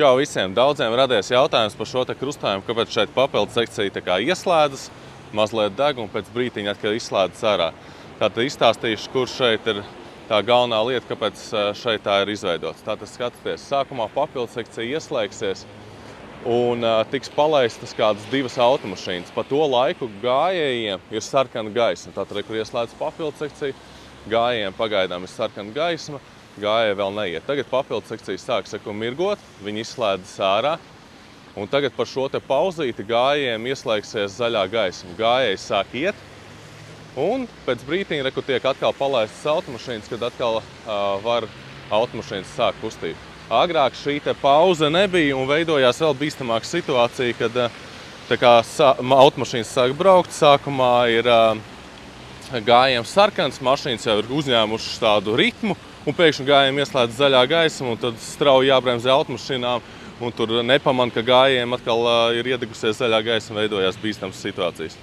Čau visiem! Daudziem radies jautājums par šo te krustojumu, kāpēc šeit papildu sekcija tā kā ieslēdzas, mazliet deg un pēc brītiņa atkal izslēdzas ārā. Tātad izstāstīšu, kur šeit ir tā galvenā lieta, kāpēc šeit tā ir izveidots. Tātad skatieties, sākumā papildu sekcija ieslēgsies un tiks palaistas kādas 2 automašīnas. Pa to laiku gājējiem ir sarkana gaisma. Tātad, kur ieslēdz papildu sekciju, gājējiem pagaidām ir sarkana gaisma. Gājēji vēl neiet. Tagad papildu sekcijas sāks mirgot, viņi izslēdzas ārā. Un tagad par šo te pauzīti gājējiem ieslēgsies zaļā gaisma. Gājēji sāk iet. Un pēc brītiņa, kur tiek atkal palaistas automašīnas, kad atkal var automašīnas sākt kustību. Agrāk šī te pauze nebija un veidojās vēl bīstamāka situācija, kad tā kā automašīnas sāk braukt. Sākumā ir gājējiem sarkans, mašīnas jau ir uzņēmušas tādu ritmu. Un pēkšņi gājējiem ieslēdz zaļā gaisma, un tad strauji jābremzē automašīnām, un tur nepamanā, ka gājējiem atkal ir iedegusies zaļā gaisma, veidojās bīstamas situācijas.